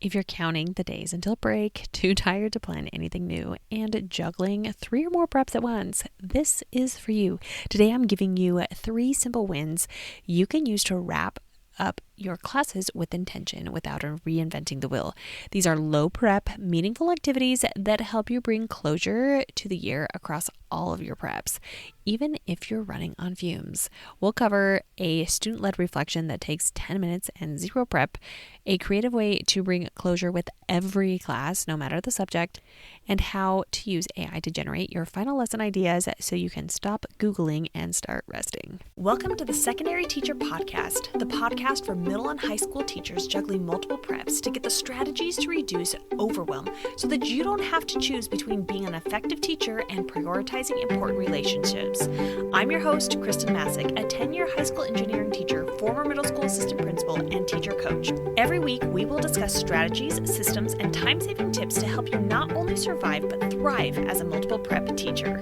If you're counting the days until break, too tired to plan anything new, and juggling 3 or more preps at once, this is for you. Today I'm giving you 3 simple wins you can use to wrap up your classes with intention without reinventing the wheel. These are low prep, meaningful activities that help you bring closure to the year across all of your preps, even if you're running on fumes. We'll cover a student-led reflection that takes 10 minutes and 0 prep, a creative way to bring closure with every class, no matter the subject, and how to use AI to generate your final lesson ideas so you can stop Googling and start resting. Welcome to the Secondary Teacher Podcast, the podcast for middle and high school teachers juggling multiple preps to get the strategies to reduce overwhelm so that you don't have to choose between being an effective teacher and prioritizing important relationships. I'm your host, Kristen Masick, a 10-year high school engineering teacher, former middle school assistant principal, and teacher coach. Every week, we will discuss strategies, systems, and time-saving tips to help you not only survive, but thrive as a multiple prep teacher.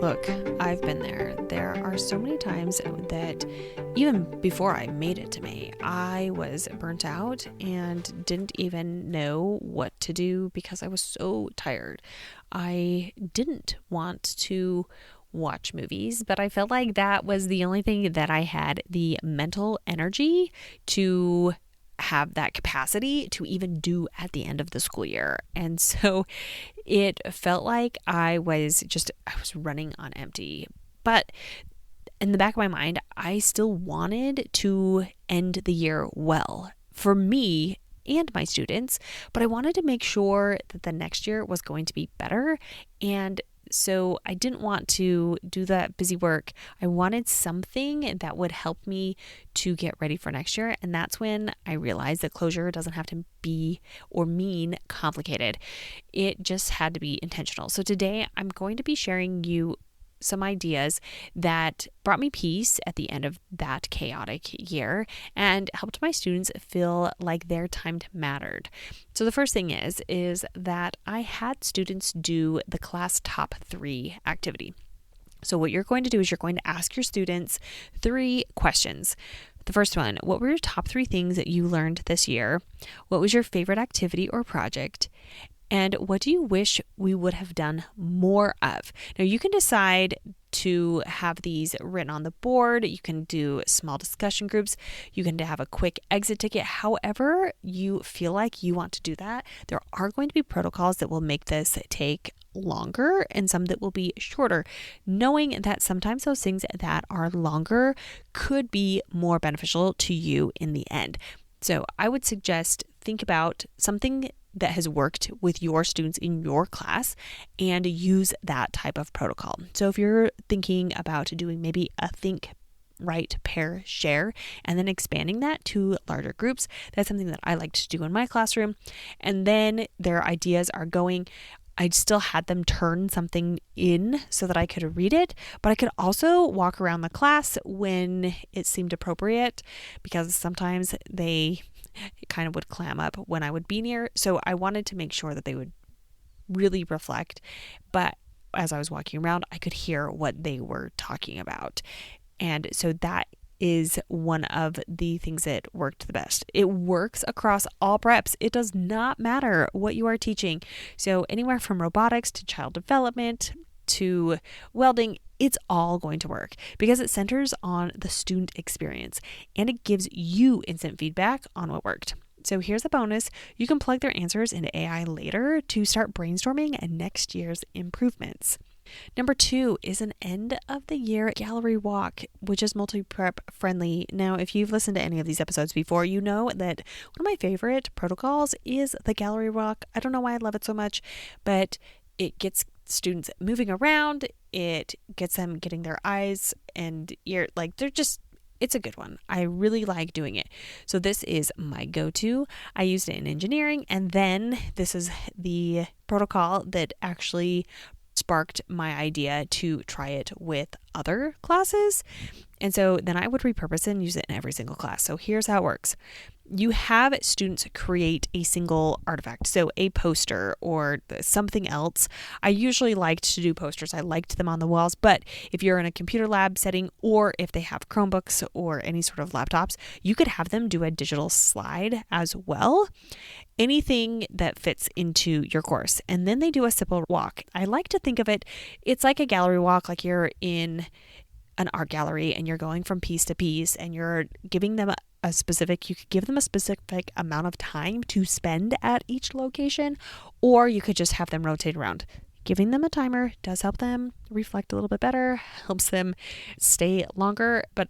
Look, I've been there. There are so many times that even before I made it to May, I was burnt out and didn't even know what to do because I was so tired. I didn't want to watch movies, but I felt like that was the only thing that I had the mental energy to have that capacity to even do at the end of the school year. And so it felt like I was running on empty. But in the back of my mind, I still wanted to end the year well for me and my students, but I wanted to make sure that the next year was going to be better. And so I didn't want to do that busy work. I wanted something that would help me to get ready for next year. And that's when I realized that closure doesn't have to be or mean complicated. It just had to be intentional. So today I'm going to be sharing you some ideas that brought me peace at the end of that chaotic year and helped my students feel like their time mattered. So the first thing is that I had students do the class top 3 activity. So what you're going to do is you're going to ask your students 3 questions. The first one, what were your top 3 things that you learned this year? What was your favorite activity or project? And what do you wish we would have done more of? Now, you can decide to have these written on the board. You can do small discussion groups. You can have a quick exit ticket. However you feel like you want to do that, there are going to be protocols that will make this take longer and some that will be shorter, knowing that sometimes those things that are longer could be more beneficial to you in the end. So I would suggest think about something that has worked with your students in your class and use that type of protocol. So if you're thinking about doing maybe a think, write, pair, share, and then expanding that to larger groups, that's something that I like to do in my classroom. And then their ideas are going, I still had them turn something in so that I could read it, but I could also walk around the class when it seemed appropriate because sometimes they kind of would clam up when I would be near. So I wanted to make sure that they would really reflect. But as I was walking around, I could hear what they were talking about. And so that is one of the things that worked the best. It works across all preps. It does not matter what you are teaching. So anywhere from robotics to child development to welding, it's all going to work because it centers on the student experience and it gives you instant feedback on what worked. So here's a bonus. You can plug their answers into AI later to start brainstorming next year's improvements. Number 2 is an end of the year gallery walk, which is multi-prep friendly. Now, if you've listened to any of these episodes before, you know that one of my favorite protocols is the gallery walk. I don't know why I love it so much, but it gets students moving around. It gets them getting their eyes and ear, it's a good one. I really like doing it. So this is my go-to. I used it in engineering, and then this is the protocol that actually sparked my idea to try it with other classes. And so then I would repurpose it and use it in every single class. So here's how it works. You have students create a single artifact, so a poster or something else. I usually liked to do posters. I liked them on the walls, but if you're in a computer lab setting or if they have Chromebooks or any sort of laptops, you could have them do a digital slide as well. Anything that fits into your course. And then they do a simple walk. I like to think of it, it's like a gallery walk, like you're in an art gallery and you're going from piece to piece and you're giving them you could give them a specific amount of time to spend at each location, or you could just have them rotate around. Giving them a timer does help them reflect a little bit better, helps them stay longer, but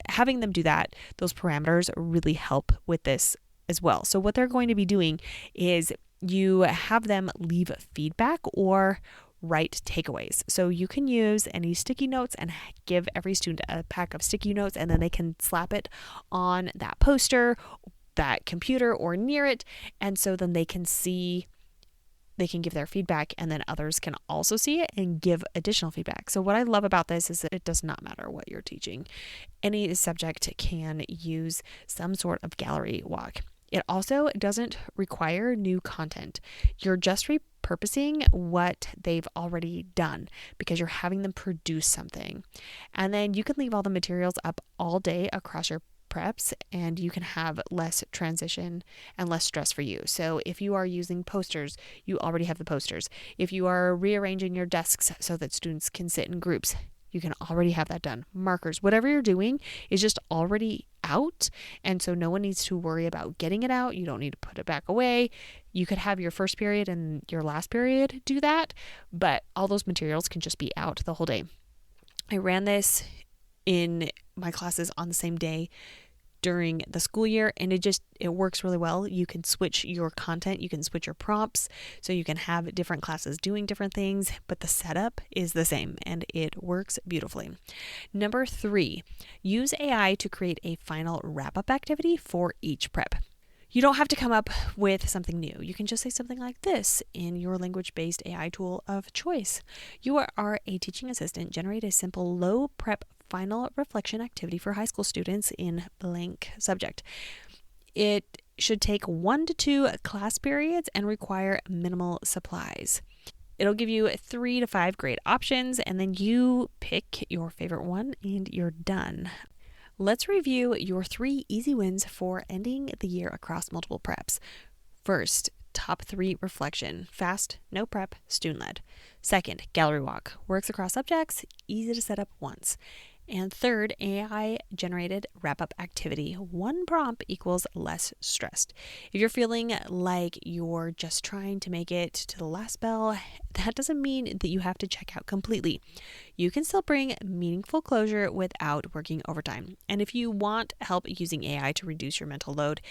having them do that, those parameters really help with this as well. So what they're going to be doing is you have them leave feedback or write takeaways. So you can use any sticky notes and give every student a pack of sticky notes, and then they can slap it on that poster, that computer, or near it. And so then they can give their feedback, and then others can also see it and give additional feedback. So what I love about this is that it does not matter what you're teaching. Any subject can use some sort of gallery walk. It also doesn't require new content. You're just repurposing what they've already done because you're having them produce something. And then you can leave all the materials up all day across your preps, and you can have less transition and less stress for you. So if you are using posters, you already have the posters. If you are rearranging your desks so that students can sit in groups, you can already have that done. Markers, whatever you're doing is just already out. And so no one needs to worry about getting it out. You don't need to put it back away. You could have your first period and your last period do that, but all those materials can just be out the whole day. I ran this in my classes on the same day during the school year, and it works really well. You can switch your content, you can switch your prompts, so you can have different classes doing different things, but the setup is the same and it works beautifully. Number 3, use AI to create a final wrap-up activity for each prep. You don't have to come up with something new. You can just say something like this in your language-based AI tool of choice. You are a teaching assistant. Generate a simple low prep final reflection activity for high school students in blank subject. It should take 1 to 2 class periods and require minimal supplies. It'll give you 3 to 5 grade options, and then you pick your favorite one and you're done. Let's review your 3 easy wins for ending the year across multiple preps. First, top 3 reflection. Fast, no prep, student-led. Second, gallery walk. Works across subjects, easy to set up once. And third, AI-generated wrap-up activity. 1 prompt equals less stressed. If you're feeling like you're just trying to make it to the last bell, that doesn't mean that you have to check out completely. You can still bring meaningful closure without working overtime. And if you want help using AI to reduce your mental load,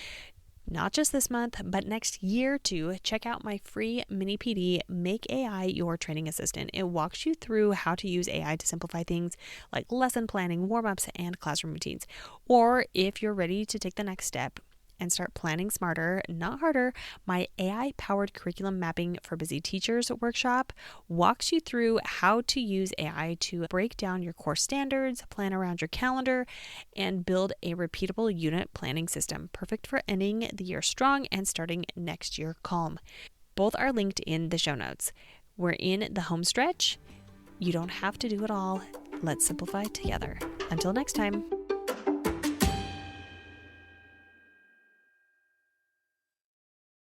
not just this month, but next year too, check out my free mini PD, Make AI Your Training Assistant. It walks you through how to use AI to simplify things like lesson planning, warm-ups, and classroom routines. Or if you're ready to take the next step and start planning smarter, not harder, my AI-powered curriculum mapping for busy teachers workshop walks you through how to use AI to break down your course standards, plan around your calendar, and build a repeatable unit planning system, perfect for ending the year strong and starting next year calm. Both are linked in the show notes. We're in the home stretch. You don't have to do it all. Let's simplify together. Until next time.